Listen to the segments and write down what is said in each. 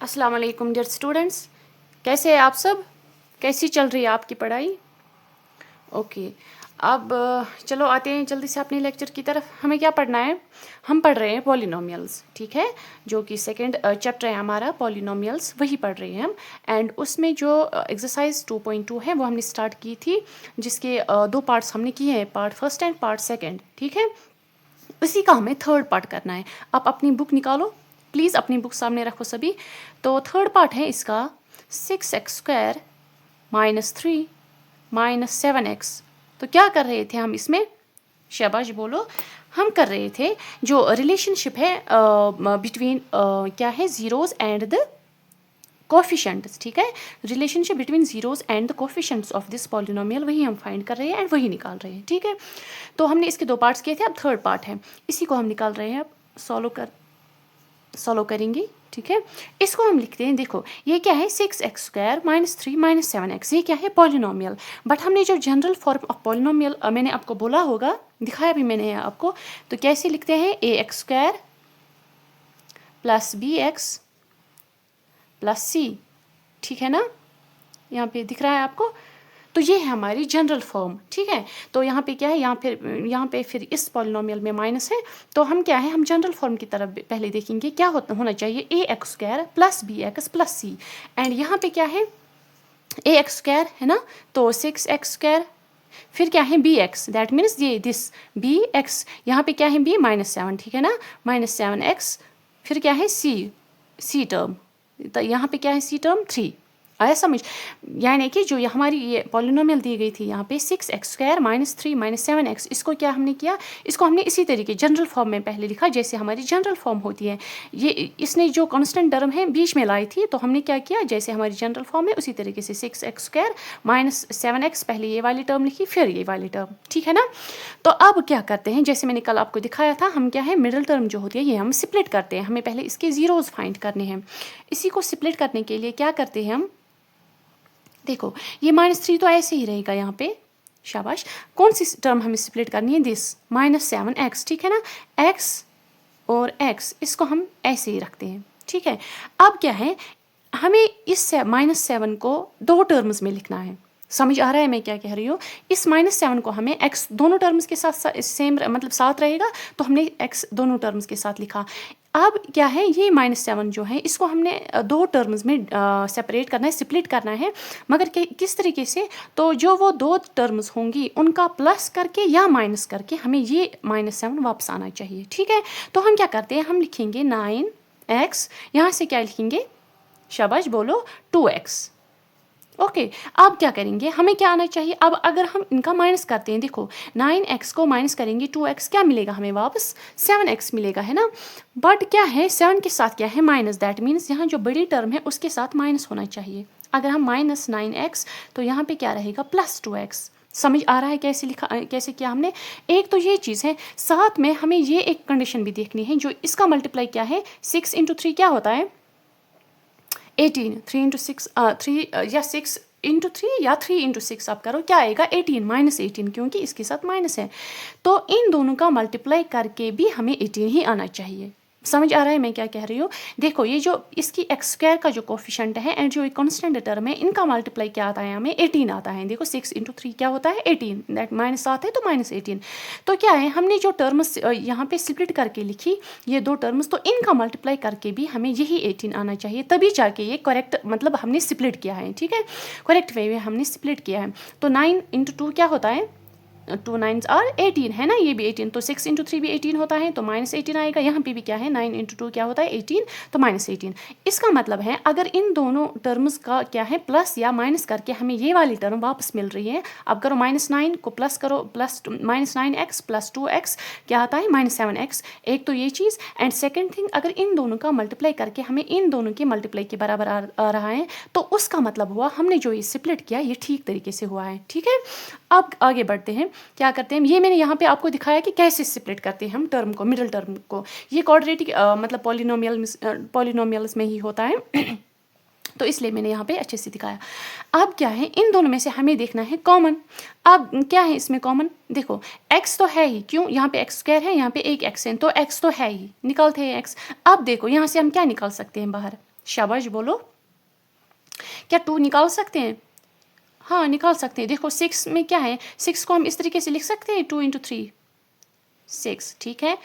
अस्सलाम वालेकुम dear students, कैसे हैं आप सब? कैसी चल रही है आपकी पढ़ाई? ओके, अब चलो आते हैं जल्दी से अपने लेक्चर की तरफ। हमें क्या पढ़ना है? हम पढ़ रहे हैं पॉलिनोमियल्स, ठीक है, जो कि सेकंड चैप्टर है हमारा पॉलिनोमियल्स, वही पढ़ रहे हैं हम। एंड उसमें जो एक्सरसाइज 2.2 है वो हमने स्टार्ट की थी, जिसके दो पार्ट्स हमने किए हैं, part first and part second, ठीक है। इसी का हमें थर्ड पार्ट करना है। आप अपनी बुक निकालो, प्लीज़ अपनी बुक सामने रखो सभी। तो थर्ड पार्ट है इसका 6x² -3 -7x। तो क्या कर रहे थे हम इसमें? शाबाश बोलो। हम कर रहे थे जो रिलेशनशिप है बिटवीन क्या है, जीरोज एंड द कोफिशेंट्स, ठीक है। Relationship between zeros and the coefficients of this polynomial, वही हम फाइंड कर रहे हैं एंड वही निकाल रहे हैं, ठीक है। तो हमने इसके दो पार्ट्स किए थे, अब थर्ड पार्ट है, इसी को हम निकाल रहे हैं। अब सॉल्व करेंगे, ठीक है। इसको हम लिखते हैं, देखो ये क्या है, 6x² -3 -7x, ये क्या है, पॉलिनोमियल। बट हमने जो जनरल फॉर्म ऑफ पॉलिनोमियल मैंने आपको बोला होगा, दिखाया भी मैंने आपको, तो कैसे लिखते हैं, ax² + bx + c, ठीक है ना, यहाँ पे दिख रहा है आपको। तो ये है हमारी जनरल फॉर्म, ठीक है। तो यहाँ पे क्या है, यहाँ पे फिर इस पॉलिनोमियल में माइनस है, तो हम क्या है, हम जनरल फॉर्म की तरफ पहले देखेंगे क्या होना चाहिए, ax² + bx + c। एंड यहाँ पे क्या है, ax² है ना, तो 6x², फिर क्या है bx, दैट मीन्स ये दिस bx, यहाँ पे क्या है b -7, ठीक है ना, -7x, फिर क्या है c टर्म, तो यहाँ पे क्या है c टर्म 3। आया समझ? यानी कि जो हमारी ये पॉलिनोमियल दी गई थी यहाँ पे 6x² -3 -7x, इसको क्या हमने किया, इसको हमने इसी तरीके जनरल फॉर्म में पहले लिखा जैसे हमारी जनरल फॉर्म होती है। ये इसने जो कांस्टेंट टर्म है बीच में लाई थी, तो हमने क्या किया, जैसे हमारी जनरल फॉर्म है उसी तरीके से 6x² -7x, पहले ये वाली टर्म लिखी फिर ये वाली टर्म, ठीक है ना। तो अब क्या करते हैं, जैसे मैंने कल आपको दिखाया था, हम क्या है, मिडिल टर्म जो होती है ये हम स्प्लिट करते हैं। हमें पहले इसके जीरोज फाइंड करने हैं। इसी को स्प्लिट करने के लिए क्या करते हैं हम, देखो ये -3 तो ऐसे ही रहेगा यहाँ पे, शाबाश। कौन सी टर्म हमें स्प्लिट करनी है, दिस -7x, ठीक है ना, x और x, इसको हम ऐसे ही रखते हैं, ठीक है। अब क्या है, हमें इस -7 को दो टर्म्स में लिखना है। समझ आ रहा है मैं क्या कह रही हूँ? इस -7 को हमें x दोनों टर्म्स के साथ सेम मतलब साथ रहेगा, तो हमने x दोनों टर्म्स के साथ लिखा। अब क्या है, ये -7 जो है इसको हमने दो टर्म्स में सेपरेट करना है, स्प्लिट करना है। मगर किस तरीके से, तो जो वो दो टर्म्स होंगी उनका प्लस करके या माइनस करके हमें ये -7 वापस आना चाहिए, ठीक है। तो हम क्या करते हैं, हम लिखेंगे 9x, यहाँ से क्या लिखेंगे, शाबाश बोलो, 2x। ओके, अब क्या करेंगे, हमें क्या आना चाहिए, अब अगर हम इनका माइनस करते हैं, देखो 9x को माइनस करेंगे 2x, क्या मिलेगा हमें वापस, 7x मिलेगा, है ना। बट क्या है, 7 के साथ क्या है, माइनस, दैट मीन्स यहाँ जो बड़ी टर्म है उसके साथ माइनस होना चाहिए। अगर हम -9x, तो यहाँ पे क्या रहेगा, +2x। समझ आ रहा है कैसे लिखा, कैसे किया हमने? एक तो ये चीज़ है, साथ में हमें ये एक कंडीशन भी देखनी है, जो इसका मल्टीप्लाई क्या है, 6 × 3 क्या होता है, 18, 3 × 6 3 या 6 × 3 या 3 × 6 आप करो, क्या आएगा, 18 -18, क्योंकि इसके साथ माइनस है। तो इन दोनों का मल्टीप्लाई करके भी हमें 18 ही आना चाहिए। समझ आ रहा है मैं क्या कह रही हूँ? देखो ये जो इसकी x² का जो कोफिशेंट है एंड जो कॉन्स्टेंट टर्म है, इनका मल्टीप्लाई क्या आता है, हमें 18 आता है। देखो 6 × 3 क्या होता है, 18, दैट -7 है तो -18। तो क्या है, हमने जो टर्म्स यहाँ पे स्प्लिट करके लिखी, ये दो टर्म्स, तो इनका मल्टीप्लाई करके भी हमें यही 18 आना चाहिए, तभी जाके ये करेक्ट, मतलब हमने स्प्लिट किया है, ठीक है, करेक्ट वे में हमने स्प्लिट किया है। तो 9 × 2 क्या होता है, 2 9s are 18, है ना, ये भी 18, तो 6 × 3 भी 18 होता है, तो -18 आएगा। यहाँ पे भी क्या है, 9 × 2 क्या होता है, 18, तो -18। इसका मतलब है अगर इन दोनों टर्म्स का क्या है, प्लस या माइनस करके हमें ये वाली टर्म वापस मिल रही है। अब करो -9 को प्लस करो, प्लस -9x + 2x क्या आता है, -7x। एक तो ये चीज़, एंड सेकेंड थिंग, अगर इन दोनों का मल्टीप्लाई करके हमें इन दोनों के मल्टीप्लाई के बराबर आ रहा है, तो उसका मतलब हुआ हमने जो ये स्प्लिट किया ये ठीक तरीके से हुआ है, ठीक है। अब आगे बढ़ते हैं, क्या करते हैं, ये मैंने यहाँ पे आपको दिखाया कि कैसे स्प्लिट करते हैं हम टर्म को, मिडिल टर्म को। ये क्वाड्रेटिक मतलब पॉलिनोमियल्स में ही होता है तो इसलिए मैंने यहाँ पे अच्छे से दिखाया। अब क्या है, इन दोनों में से हमें देखना है कॉमन। अब क्या है इसमें कॉमन, देखो x तो है ही, क्यों, यहाँ पे x² है, यहाँ पे एक x है, तो x तो है ही, निकालते हैं x। अब देखो यहाँ से हम क्या निकाल सकते हैं बाहर, शाबाश बोलो, क्या 2 निकाल सकते हैं? हाँ निकाल सकते हैं। देखो 6 में क्या है, 6 को हम इस तरीके से लिख सकते हैं 2 × 3 6, ठीक है।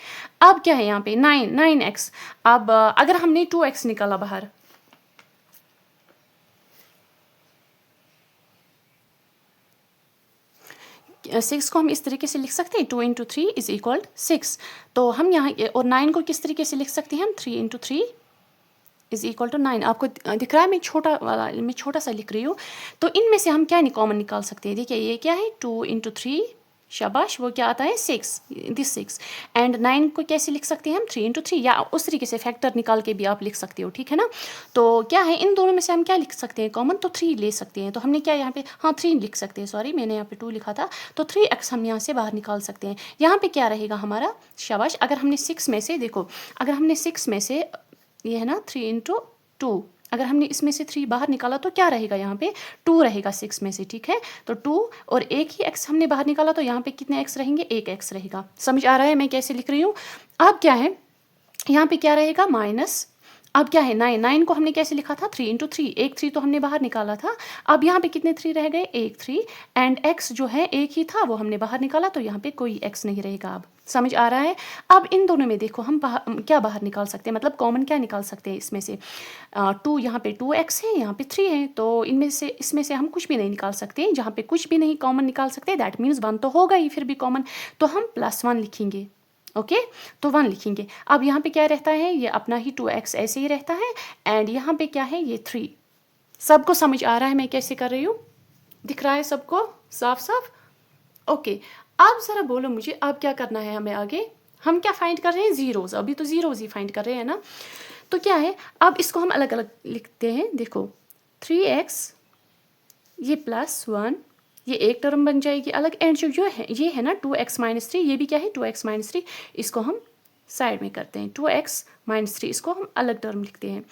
अब क्या है यहाँ पे 9x। अब अगर हमने 2x निकाला बाहर, सिक्स को हम इस तरीके से लिख सकते हैं 2 × 3 = 6। तो हम यहाँ और 9 को किस तरीके से लिख सकते हैं हम 3 × 3 = 9। आपको दिख रहा है मैं छोटा सा लिख रही हूँ। तो इनमें से हम क्या कॉमन निकाल सकते हैं? देखिए ये क्या है 2 × 3, शाबाश, वो क्या आता है 6, दिस 6। एंड 9 को कैसे लिख सकते हैं हम 3 × 3, या उस तरीके से फैक्टर निकाल के भी आप लिख सकते हो, ठीक है ना। तो क्या है इन दोनों में से हम क्या लिख सकते हैं कॉमन? तो 3 ले सकते हैं। तो हमने क्या यहाँ पे, हाँ 3 लिख सकते हैं, सॉरी मैंने यहाँ पे 2 लिखा था। तो 3x हम यहाँ से बाहर निकाल सकते हैं। यहाँ पे क्या रहेगा हमारा, शाबाश, अगर हमने 6 में से, देखो अगर हमने 6 में से, ये है ना 3 × 2, अगर हमने इसमें से 3 बाहर निकाला तो क्या रहेगा यहाँ पे 2 रहेगा 6 में से, ठीक है। तो 2 और एक ही x हमने बाहर निकाला, तो यहाँ पे कितने x रहेंगे, एक x रहेगा। समझ आ रहा है मैं कैसे लिख रही हूँ? अब क्या है यहाँ पे क्या रहेगा माइनस, अब क्या है 9 को हमने कैसे लिखा था 3 × 3, एक 3 तो हमने बाहर निकाला था। अब यहाँ पे कितने 3 रह गए, एक 3, एंड x जो है एक ही था वो हमने बाहर निकाला, तो यहाँ पे कोई x नहीं रहेगा। अब समझ आ रहा है? अब इन दोनों में देखो हम क्या बाहर निकाल सकते हैं, मतलब कॉमन क्या निकाल सकते हैं इसमें से। 2 यहाँ पे 2x है, यहाँ पे 3 है, तो इसमें से हम कुछ भी नहीं निकाल सकते। जहाँ पे कुछ भी नहीं कॉमन निकाल सकते दैट मीन्स 1 तो होगा ही फिर भी कॉमन, तो हम +1 लिखेंगे। ओके तो 1 लिखेंगे। अब यहाँ पे क्या रहता है, ये अपना ही 2x ऐसे ही रहता है, एंड यहाँ पे क्या है ये 3। सबको समझ आ रहा है मैं कैसे कर रही हूँ? दिख रहा है सबको साफ साफ? ओके अब ज़रा बोलो मुझे, अब क्या करना है हमें आगे? हम क्या फाइंड कर रहे हैं, ज़ीरोज़। अभी तो ज़ीरोज़ ही फाइंड कर रहे हैं ना। तो क्या है, अब इसको हम अलग अलग लिखते हैं। देखो 3x, ये +1, ये एक टर्म बन जाएगी अलग, एंड जो ये है ना 2x - 3, ये भी क्या है 2x - 3, इसको हम साइड में करते हैं। 2x - 3 इसको हम अलग टर्म लिखते हैं।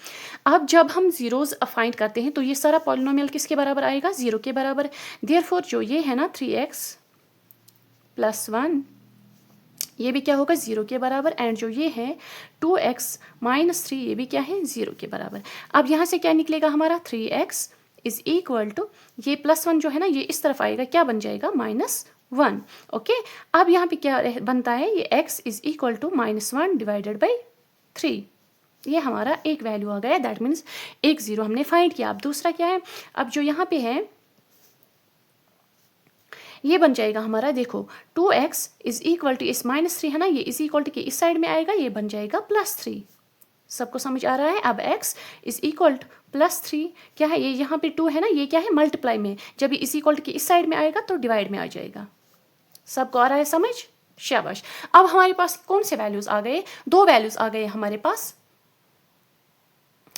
अब जब हम ज़ीरोज़ फाइंड करते हैं तो ये सारा पॉलिनोमियल किसके बराबर आएगा, 0 के बराबर। देयरफॉर जो ये है ना 3x + 1, ये भी क्या होगा 0 के बराबर, एंड जो ये है 2x - 3, ये भी क्या है 0 के बराबर। अब यहाँ से क्या निकलेगा हमारा 3x = ये +1 जो है ना ये इस तरफ आएगा, क्या बन जाएगा -1। ओके अब यहाँ पे क्या बनता है, ये x = -1 / 3, ये हमारा एक वैल्यू आ गया, दैट मीन्स एक 0 हमने फाइंड किया। अब दूसरा क्या है, अब जो यहाँ पे है ये बन जाएगा हमारा, देखो 2x = इस -3 है ना, ये = के इस साइड में आएगा, ये बन जाएगा +3। सबको समझ आ रहा है? अब x = +3 क्या है, ये यहाँ पे 2 है ना, ये क्या है मल्टीप्लाई में, जब ये = के इस साइड में आएगा तो डिवाइड में आ जाएगा। सबको आ रहा है समझ? शाबाश। अब हमारे पास कौन से वैल्यूज़ आ गए, 2 वैल्यूज़ आ गए हमारे पास,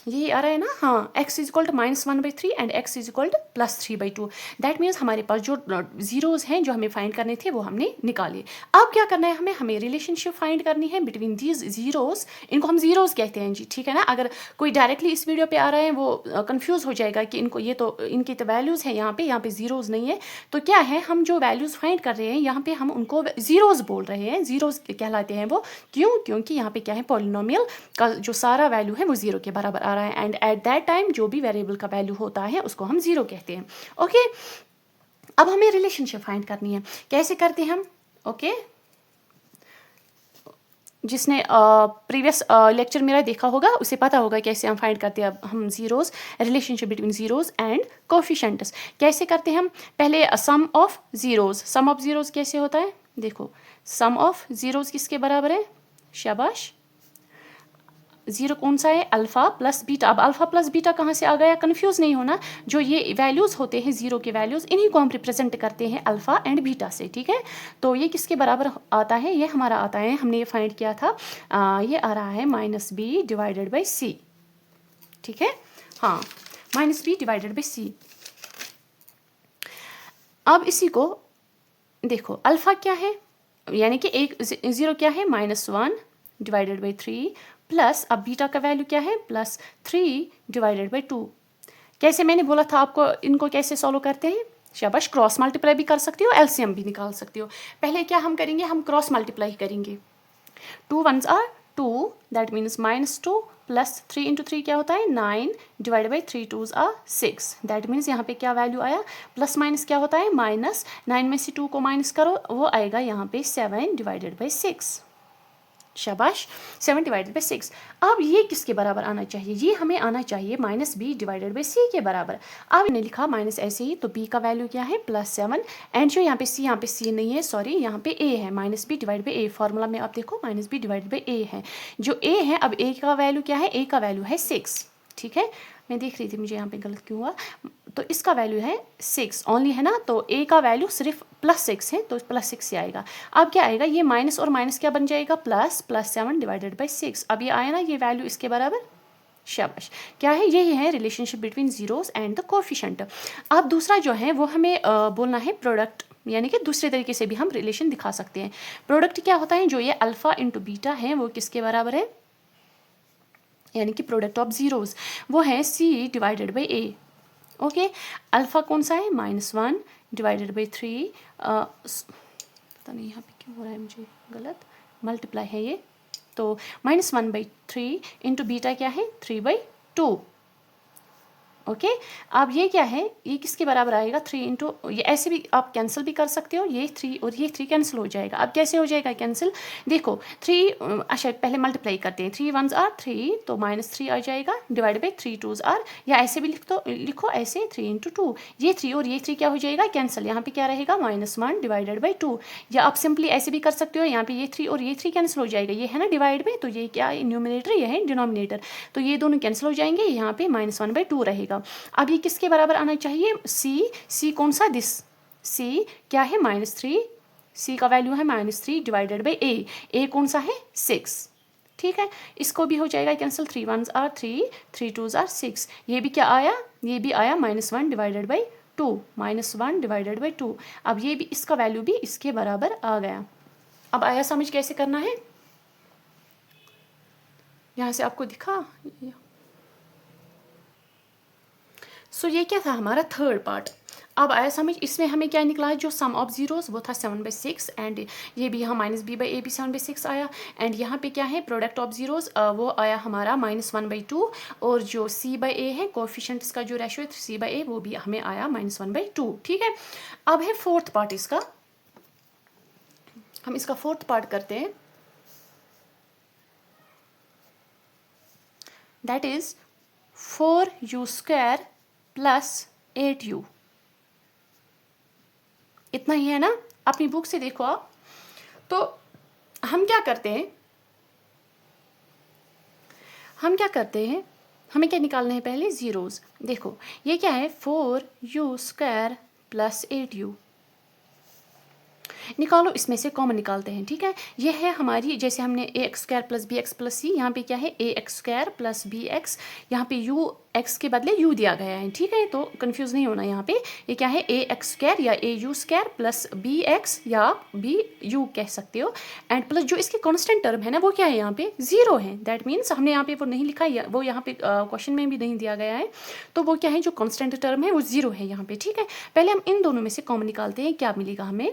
यही आ रहा है ना, हाँ x = -1/3 and x = +3/2। That means हमारे पास जो ज़ीरोज़ हैं जो हमें फाइंड करने थे वो हमने निकाले। अब क्या करना है हमें रिलेशनशिप फाइंड करनी है बिटवीन दीज ज़ीरोज़, इनको हम ज़ीरोज़ कहते हैं जी, ठीक है ना। अगर कोई डायरेक्टली इस वीडियो पे आ रहा है वो कंफ्यूज हो जाएगा कि इनको ये तो इनकी तो वैल्यूज़ हैं यहाँ पे ज़ीरोज़ नहीं है। तो क्या है, हम जो वैल्यूज़ फाइंड कर रहे हैं यहाँ पे हम उनको ज़ीरोज़ बोल रहे हैं, ज़ीरोज़ कहलाते हैं वो। क्यों? क्योंकि यहाँ पे क्या है पॉलिनोमियल का जो सारा वैल्यू है वो 0 के बराबर आ रहा है, एंड एट दैट टाइम जो भी वेरिएबल का वैल्यू होता है उसको हम 0 कहते हैं। ओके अब हमें रिलेशनशिप फाइंड करनी है, कैसे करते हैं हम? ओके जिसने प्रीवियस लेक्चर मेरा देखा होगा उसे पता होगा कैसे हम फाइंड करते हैं। अब हम zeros, relationship between zeros and coefficients कैसे करते हैं हम? पहले सम ऑफ ज़ीरोज़ कैसे होता है? देखो सम ऑफ ज़ीरोज़ किसके बराबर है? शाबाश, 0 कौन सा है? Alpha plus beta. अब अल्फ़ा प्लस बीटा कहाँ से आ गया? कन्फ्यूज़ नहीं होना, जो ये वैल्यूज़ होते हैं 0 के वैल्यूज़, इन्हीं को हम रिप्रेजेंट करते हैं अल्फ़ा एंड बीटा से, ठीक है। तो ये किसके बराबर आता है? ये हमारा आता है, हमने ये फाइंड किया था, ये आ रहा है -b / c, ठीक है, हाँ -b / c। अब इसी को देखो अल्फ़ा क्या है, यानी कि एक 0 क्या है -1 / 3 प्लस, अब बीटा का वैल्यू क्या है +3 / 2। कैसे मैंने बोला था आपको इनको कैसे सॉल्व करते हैं? शाबाश, क्रॉस मल्टीप्लाई भी कर सकती हो, एलसीएम भी निकाल सकती हो। पहले क्या हम करेंगे, हम क्रॉस मल्टीप्लाई करेंगे। 2 1s are 2, that means -2 plus 3 into 3 क्या होता है 9 divide by 3 2s are 6, that means यहाँ पे क्या वैल्यू आया, प्लस माइनस क्या होता है माइनस, 9 में से 2 को माइनस करो, वो आएगा यहाँ पे 7 डिवाइडेड बाई 6, शाबाश 7 डिवाइडेड बाई 6। अब ये किसके बराबर आना चाहिए, ये हमें आना चाहिए -b डिवाइडेड बाई c के बराबर। अब मैंने लिखा माइनस ऐसे ही, तो b का वैल्यू क्या है +7, एंड जो यहाँ पे c नहीं है, सॉरी यहाँ पे a है, -b divide by a, formula में आप देखो -b डिवाइड बाई a है, जो a है, अब a का वैल्यू क्या है, a का वैल्यू है 6, ठीक है, मैं देख रही थी मुझे यहाँ पे गलत क्यों हुआ, तो इसका वैल्यू है 6 ओनली है ना, तो a का वैल्यू सिर्फ +6 है, तो +6 से आएगा। अब क्या आएगा, ये माइनस और माइनस क्या बन जाएगा, +7 डिवाइडेड बाई 6, अब ये आया ना ये वैल्यू इसके बराबर, शाबाश, क्या है, यही है relationship between zeros and the coefficient. अब दूसरा जो है वो हमें बोलना है प्रोडक्ट, यानी कि दूसरे तरीके से भी हम रिलेशन दिखा सकते हैं। प्रोडक्ट क्या होता है, जो ये अल्फा इंटू बीटा है वो किसके बराबर है, यानी कि प्रोडक्ट ऑफ जीरोस वो है c divided by a, okay, alpha कौन सा है -1 डिवाइडेड बाई 3, पता नहीं यहाँ पे क्यों हो रहा है मुझे गलत, मल्टीप्लाई है ये, तो -1/3 इंटू बीटा क्या है 3/2, ओके। अब ये क्या है, ये किसके बराबर आएगा 3 इंटू, ये ऐसे भी आप कैंसिल भी कर सकते हो, ये 3 और ये 3 कैंसिल हो जाएगा। अब कैसे हो जाएगा कैंसिल, देखो 3, अच्छा पहले मल्टीप्लाई करते हैं, 3 1s are 3, तो -3 आ जाएगा डिवाइड बाई 3 2s are, या ऐसे भी लिखो ऐसे 3 इंटू 2, ये 3 और ये 3 क्या हो जाएगा कैंसिल, यहाँ पे क्या रहेगा -1 डिवाइडेड बाई 2, या आप सिंपली ऐसे भी कर सकते हो, यहाँ पे ये 3 और ये 3 कैंसिल हो जाएगा, ये है ना डिवाइड में, तो ये क्या न्यूमिनेटर, ये है डिनोमिनेटर, तो ये दोनों कैंसिल हो जाएंगे, यहाँ पे -1/2 रहेगा। अब ये किसके बराबर आना चाहिए, c कौन सा, दिस c क्या है -3, c का वैल्यू है -3 डिवाइडेड बाई a कौन सा है 6, ठीक है, इसको भी हो जाएगा cancel, 3 1s are 3 3 2s are 6, ये भी क्या आया, ये भी आया -1 डिवाइडेड बाई 2, -1 डिवाइडेड बाई 2, अब ये भी इसका वैल्यू भी इसके बराबर आ गया। अब आया समझ कैसे करना है, यहाँ से आपको दिखा, सो ये क्या था हमारा थर्ड पार्ट। अब आया समझ, इसमें हमें क्या निकला है, जो सम ऑफ जीरोस वो था 7/6, एंड ये भी यहाँ -b/a भी 7/6 आया, एंड यहाँ पे क्या है प्रोडक्ट ऑफ जीरोस वो आया हमारा -1/2, और जो c/a है कोफिशिएंट्स का जो रेशियो है c/a वो भी हमें आया -1/2, ठीक है। अब है फोर्थ पार्ट इसका, हम इसका फोर्थ पार्ट करते हैं, दैट इज 4u² + 8u, इतना ही है ना, अपनी बुक से देखो आप। तो हम क्या करते हैं, हमें क्या निकालना है पहले, जीरोस, देखो ये क्या है 4u² + 8u, निकालो, इसमें से कॉमन निकालते हैं, ठीक है। ये है हमारी, जैसे हमने ax² + bx + c, यहाँ पे क्या है ax² + bx, यहाँ पे u x के बदले u दिया गया है, ठीक है, तो कंफ्यूज नहीं होना यहाँ पे, ये क्या है ax² या au² + bx या bu कह सकते हो, एंड प्लस जो इसके कांस्टेंट टर्म है ना वो क्या है यहाँ पे 0 है, दैट मीन्स हमने यहाँ पे वो नहीं लिखा, वो यहाँ पे क्वेश्चन में भी नहीं दिया गया है, तो वो क्या है जो कांस्टेंट टर्म है वो 0 है यहाँ पे, ठीक है। पहले हम इन दोनों में से कॉमन निकालते हैं, क्या मिलेगा हमें,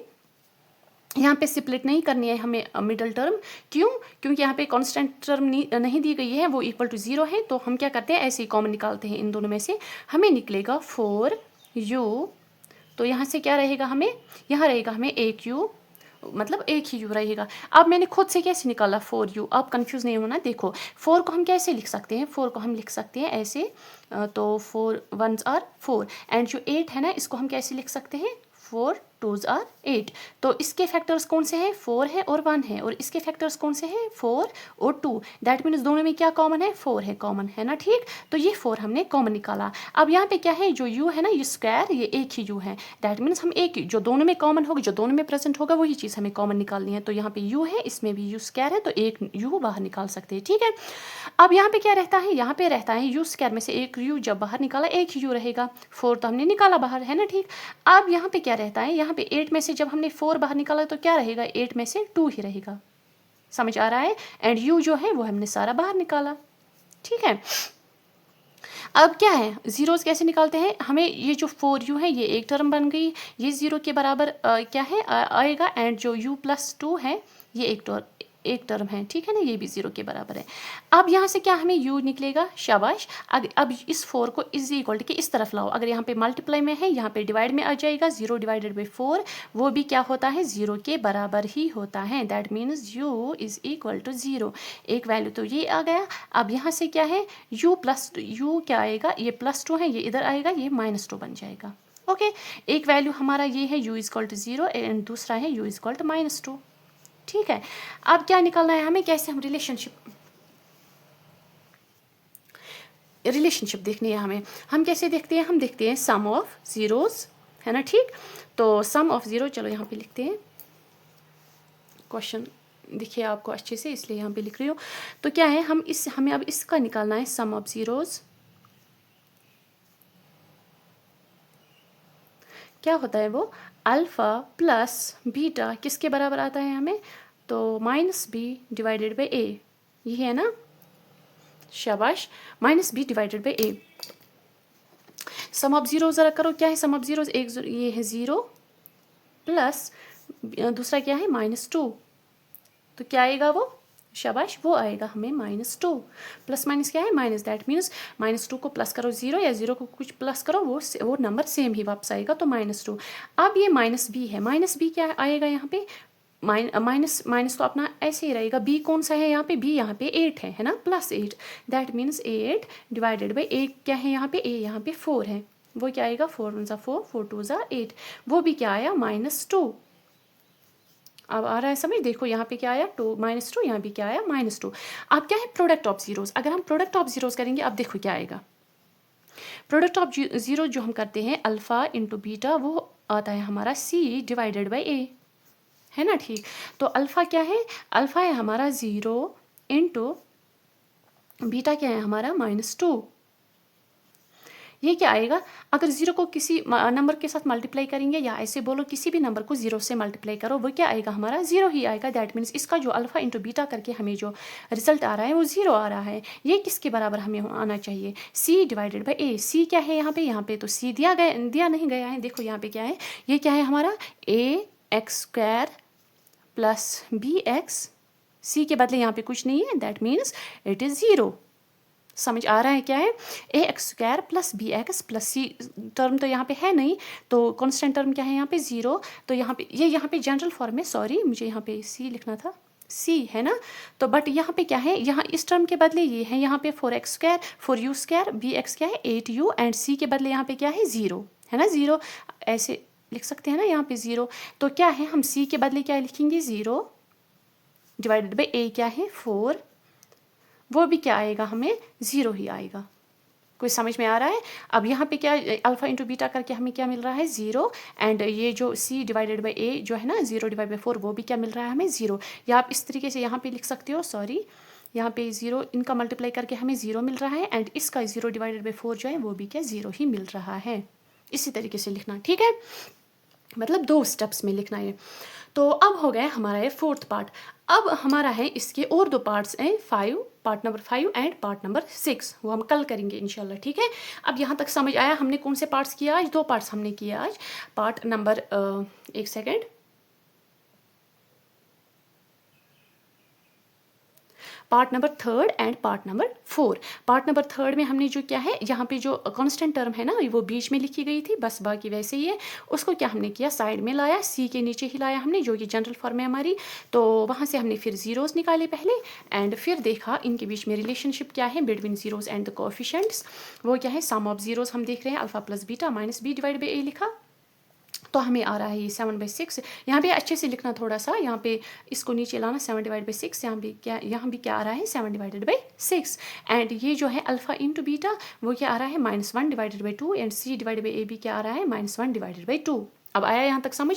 यहाँ पे स्प्लिट नहीं करनी है हमें मिडल टर्म, क्यों, क्योंकि यहाँ पे कांस्टेंट टर्म नहीं दी गई है, वो इक्वल टू 0 है, तो हम क्या करते हैं ऐसे ही कॉमन निकालते हैं इन दोनों में से, हमें निकलेगा 4u, तो यहाँ से क्या रहेगा हमें, यहाँ रहेगा हमें 1u, मतलब एक ही u रहेगा। अब मैंने खुद से कैसे निकाला 4u, अब कंफ्यूज नहीं होना, देखो 4 को हम कैसे लिख सकते हैं, 4 को हम लिख सकते हैं ऐसे, तो 4 1s are 4, एंड जो 8 है ना इसको हम कैसे लिख सकते हैं, 4 2s are 8, तो इसके फैक्टर्स कौन से हैं, 4 है और 1 है, और इसके फैक्टर्स कौन से हैं, 4 और 2, दैट मीन्स दोनों में क्या कॉमन है, 4 है कॉमन, है ना, ठीक, तो ये 4 हमने कॉमन निकाला। अब यहाँ पे क्या है, जो u है ना ये स्क्वायर, ये एक ही u है, दैट मीन्स हम एक जो दोनों में कॉमन होगा, जो दोनों में प्रेजेंट होगा वही चीज़ हमें कॉमन निकालनी है, तो यहाँ पे u है, इसमें भी u स्क्वायर है, तो एक u बाहर निकाल सकते हैं, ठीक है। अब यहाँ पे क्या रहता है, यहाँ पे रहता है u स्क्वायर में से एक u जब बाहर निकाला एक ही u रहेगा, 4 तो हमने निकाला बाहर, है ना, ठीक। अब यहाँ पे क्या रहता है, यहाँ पे 8 में से जब हमने 4 बाहर निकाला तो क्या रहेगा, 8 में से 2 ही रहेगा, समझ आ रहा है, एंड u जो है वो हमने सारा बाहर निकाला, ठीक है। अब क्या है, जीरोस कैसे निकालते हैं, हमें ये जो 4u है ये एक टर्म बन गई, ये 0 के बराबर क्या है आएगा, एंड जो u + 2 है ये एक टर्म है, ठीक है ना, ये भी 0 के बराबर है। अब यहाँ से क्या हमें u निकलेगा, शाबाश। अब इस 4 को इज इक्वल के इस तरफ लाओ, अगर यहाँ पे मल्टीप्लाई में है यहाँ पे डिवाइड में आ जाएगा, 0 डिवाइडेड बाई 4 वो भी क्या होता है, 0 के बराबर ही होता है। That means u is equal to 0। एक वैल्यू तो ये आ गया। अब यहाँ से क्या है, u प्लस u क्या आएगा, ये +2 है, ये इधर आएगा, ये -2 बन जाएगा। ओके, एक वैल्यू हमारा ये है u is equal to 0 and दूसरा है u इज इक्वल टू -2। ठीक है, अब क्या निकालना है हमें, कैसे हम रिलेशनशिप देखनी है हमें। हम कैसे देखते हैं, हम देखते हैं सम ऑफ ज़ीरोज़, है ना, ठीक। तो सम ऑफ ज़ीरो, चलो यहाँ पे लिखते हैं, क्वेश्चन दिखे आपको अच्छे से इसलिए यहाँ पे लिख रही हूँ। तो क्या है, हमें अब इसका निकालना है सम ऑफ ज़ीरोज़। क्या होता है वो, अल्फ़ा प्लस बीटा किसके बराबर आता है हमें, तो -b डिवाइडेड बाई a, ये है ना, शाबाश, -b divided by a। Sum of zero ज़रा करो, क्या है सम ऑफ ज़ीरोज़, ये है 0 प्लस दूसरा क्या है -2, तो क्या आएगा वो, शाबाश, वो आएगा हमें -2 प्लस माइनस क्या है माइनस, दैट मीन्स -2 को प्लस करो 0 या 0 को कुछ प्लस करो, वो नंबर सेम ही वापस आएगा, तो -2। अब ये -b है, -b क्या आएगा यहाँ पे, माइनस तो अपना ऐसे ही रहेगा, b कौन सा है यहाँ पे, b यहाँ पे 8 है ना, +8, दैट मीन्स 8 डिवाइडेड बाई 8 क्या है यहाँ पे, a यहाँ पे 4 है, वो क्या आएगा, 4 1 ज़ा 4, 4 2 ज़ा 8, वो भी क्या आया -2। अब आ रहा है समझ, देखो यहाँ पे क्या आया, -2, यहाँ भी क्या आया -2। अब क्या है प्रोडक्ट ऑफ ज़ीरोज़, अगर हम प्रोडक्ट ऑफ ज़ीरोज़ करेंगे, अब देखो क्या आएगा, प्रोडक्ट ऑफ ज़ीरो जो हम करते हैं अल्फ़ा इंटू बीटा, वो आता है हमारा c डिवाइडेड बाई a, है ना, ठीक। तो अल्फ़ा क्या है, अल्फ़ा है हमारा 0 इंटू बीटा क्या है हमारा -2। ये क्या आएगा, अगर 0 को किसी नंबर के साथ मल्टीप्लाई करेंगे, या ऐसे बोलो किसी भी नंबर को 0 से मल्टीप्लाई करो, वो क्या आएगा हमारा 0 ही आएगा। दैट मीन्स इसका जो अल्फ़ा इंटू बीटा करके हमें जो रिजल्ट आ रहा है वो 0 आ रहा है। ये किसके बराबर हमें आना चाहिए, c divided by a। c क्या है यहाँ पे तो c दिया नहीं गया है, देखो यहाँ पे क्या है, ये क्या है हमारा ax² प्लस bx, c के बदले यहाँ पे कुछ नहीं है, दैट मीन्स इट इज़ 0। समझ आ रहा है क्या है, ax² plus bx plus c term तो यहाँ पे है नहीं, तो कांस्टेंट टर्म क्या है यहाँ पे 0, तो यहाँ पे जनरल फॉर्म है, सॉरी मुझे यहाँ पे c लिखना था, c है ना, तो बट यहाँ पे क्या है, यहाँ इस टर्म के बदले ये है, यहाँ पे 4x², 4u², bx क्या है 8u, एंड c के बदले यहाँ पे क्या है 0, है ना, 0 ऐसे लिख सकते हैं ना यहाँ पे 0। तो क्या है, हम c के बदले क्या लिखेंगे 0 डिवाइडेड बाई a क्या है 4, वो भी क्या आएगा हमें 0 ही आएगा। कोई समझ में आ रहा है। अब यहाँ पे क्या अल्फ़ा इंटू बीटा करके हमें क्या मिल रहा है 0, एंड ये जो c डिवाइडेड बाई a जो है ना 0 डिवाइड बाई 4, वो भी क्या मिल रहा है हमें 0। या आप इस तरीके से यहाँ पे लिख सकते हो, सॉरी यहाँ पे 0 इनका मल्टीप्लाई करके हमें 0 मिल रहा है, एंड इसका 0 डिवाइडेड बाई 4 जो है वो भी क्या 0 ही मिल रहा है। इसी तरीके से लिखना, ठीक है, मतलब 2 स्टेप्स में लिखना है। तो अब हो गया हमारा ये 4th पार्ट। अब हमारा है इसके और 2 पार्ट्स हैं, part number 5 and part number 6, वो हम कल करेंगे इंशाल्लाह, ठीक है। अब यहाँ तक समझ आया हमने कौन से पार्ट्स किया आज, 2 पार्ट्स हमने किया आज। पार्ट नंबर एक second, part number 3 and part number 4। Part number 3 में हमने जो क्या है, यहाँ पे जो कांस्टेंट टर्म है ना वो बीच में लिखी गई थी, बस बाकी वैसे ही है, उसको क्या हमने किया साइड में लाया, c के नीचे ही लाया हमने, जो ये जनरल फॉर्म है हमारी। तो वहाँ से हमने फिर ज़ीरोज़ निकाले पहले, एंड फिर देखा इनके बीच में रिलेशनशिप क्या है between zeros and the coefficients, वो क्या है सम ऑफ ज़ीरोज़ हम देख रहे हैं, alpha plus beta minus b divide by a लिखा, तो हमें आ रहा है ये 7/6। यहाँ पे अच्छे से लिखना थोड़ा सा, यहाँ पे इसको नीचे लाना 7/6, यहाँ भी क्या आ रहा है 7/6, एंड ये जो है अल्फ़ा इंटू बीटा वो क्या आ रहा है -1 divided by 2, and c divided by a भी क्या आ रहा है -1 डिवाइडेड बाई 2। अब आया यहाँ तक समझ।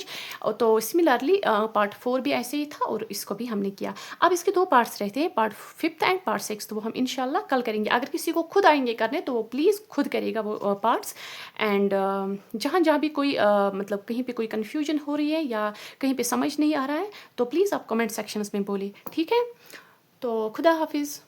तो सिमिलरली पार्ट 4 भी ऐसे ही था, और इसको भी हमने किया। अब इसके 2 पार्ट्स रहते हैं, पार्ट 5th एंड पार्ट 6, तो वो हम इंशाल्लाह कल करेंगे। अगर किसी को खुद आएंगे करने तो वो प्लीज़ खुद करेगा वो पार्ट्स, एंड जहाँ भी कोई मतलब कहीं पे कोई कन्फ्यूजन हो रही है या कहीं पे समझ नहीं आ रहा है तो प्लीज़ आप कमेंट सेक्शंस में बोलिए, ठीक है। तो खुदा हाफिज़।